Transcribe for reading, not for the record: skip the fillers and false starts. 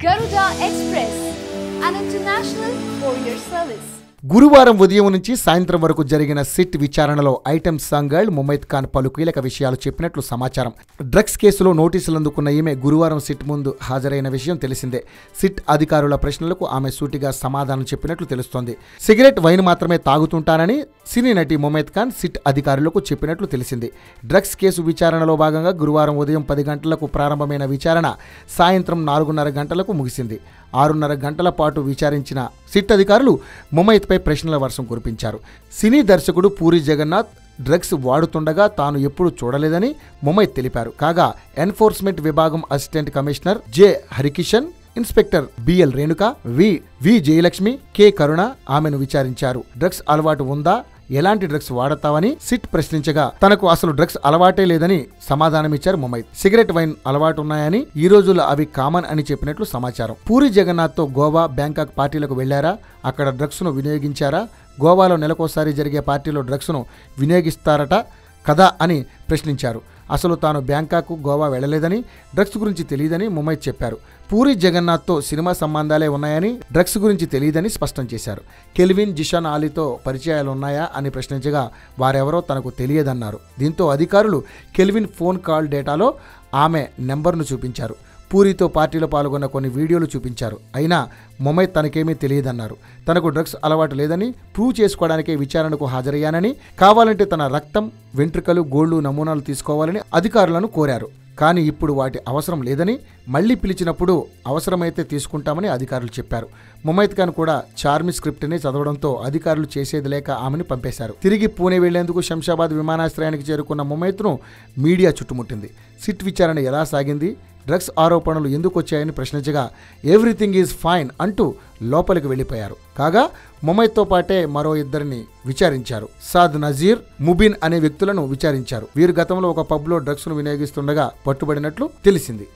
Garuda Express, an international courier service. గురువారం ఉదయం నుంచి సాయంత్రం వరకు జరిగిన సిట్ విచారణలో item song girl Mumaith Khan పలు కీలక విషయాలు చెప్పినట్లు సమాచారం. డ్రగ్స్ కేసులో నోటీసులు అందుకున్న ఈమె గురువారం సిట్ ముందు హాజరైన విషయం తెలిసిందే. సిట్ అధికారుల ప్రశ్నలకు ఆమె సూటిగా సమాధానం చెప్పినట్లు తెలుస్తోంది. సిగరెట్, వైన్ మాత్రమే తాగుతుంటానని సినీ నటి ముమైత్ ఖాన్ సిట్ అధికారులకు చెప్పినట్లు తెలిసింది. డ్రగ్స్ కేసు విచారణలో భాగంగా గురువారం ఉదయం 10 గంటలకు ప్రారంభమైన విచారణ సాయంత్రం 4:30 గంటలకు ముగిసింది. 6:30 గంటల పాటు విచారించిన సిట్ అధికారులు ముమైత్పై ప్రశ్నల వర్షం కురిపించారు. సినీ దర్శకుడు పూరి జగన్నాథ్ డ్రగ్స్ వాడుతుండగా తాను ఎప్పుడూ చూడలేదని ముమైత్ తెలిపారు. కాగా ఎన్ఫోర్స్మెంట్ విభాగం assistant commissioner J Harikishan, inspector BL Renuka, V Jayalakshmi, K Karuna ఆమెను విచారించారు. డ్రగ్స్ అలవాటు ఉందా, ఎలాంటి డ్రగ్స్ వాడతావని సిట్ ప్రశ్నించగా తనకు అసలు డ్రగ్స్ అలవాటే లేదని సమాధానమిచ్చారు ముమైత్. సిగరెట్, వైన్ అలవాటు ఉన్నాయని, ఈ రోజుల్లో అవి కామన్ అని చెప్పినట్లు సమాచారం. పూరి జగన్నాథ్తో గోవా, బ్యాంకాక్ పార్టీలకు వెళ్లారా, అక్కడ డ్రగ్స్ను వినియోగించారా, గోవాలో నెలకోసారి జరిగే పార్టీలో డ్రగ్స్ను వినియోగిస్తారట కదా అని ప్రశ్నించారు. అసలు తాను బ్యాంకాక్, గోవా వెళ్లలేదని, డ్రగ్స్ గురించి తెలియదని ముమైత్ చెప్పారు. పూరి జగన్నాథ్తో సినిమా సంబంధాలే ఉన్నాయని, డ్రగ్స్ గురించి తెలియదని స్పష్టం చేశారు. కెల్విన్, జిషాన్ ఆలీతో పరిచయాలు ఉన్నాయా అని ప్రశ్నించగా వారెవరో తనకు తెలియదన్నారు. దీంతో అధికారులు కెల్విన్ ఫోన్ కాల్ డేటాలో ఆమె నెంబర్ను చూపించారు. పూరితో పార్టీలో పాల్గొన్న కొన్ని వీడియోలు చూపించారు. అయినా ముమైత్ తనకేమీ తెలియదన్నారు. తనకు డ్రగ్స్ అలవాటు లేదని ప్రూవ్ చేసుకోవడానికే విచారణకు హాజరయ్యానని, కావాలంటే తన రక్తం, వెంట్రుకలు, గోళ్లు నమూనాలు తీసుకోవాలని అధికారులను కోరారు. కానీ ఇప్పుడు వాటి అవసరం లేదని, మళ్లీ పిలిచినప్పుడు అవసరమైతే తీసుకుంటామని అధికారులు చెప్పారు. ముమైత్ ఖాన్ కూడా చార్మి స్క్రిప్ట్ని చదవడంతో అధికారులు చేసేది లేక ఆమెను పంపేశారు. తిరిగి పూణే వెళ్లేందుకు శంషాబాద్ విమానాశ్రయానికి చేరుకున్న ముమైత్ను మీడియా చుట్టుముట్టింది. సిట్ విచారణ ఎలా సాగింది, డ్రగ్స్ ఆరోపణలు ఎందుకు వచ్చాయని ప్రశ్నించగా ఎవ్రీథింగ్ ఈజ్ ఫైన్ అంటూ లోపలికి వెళ్లిపోయారు. కాగా ముమైత్తో పాటే మరో ఇద్దరిని విచారించారు. సాద్ నజీర్, ముబిన్ అనే వ్యక్తులను విచారించారు. వీరు గతంలో ఒక పబ్లో డ్రగ్స్ను వినియోగిస్తుండగా పట్టుబడినట్లు తెలిసింది.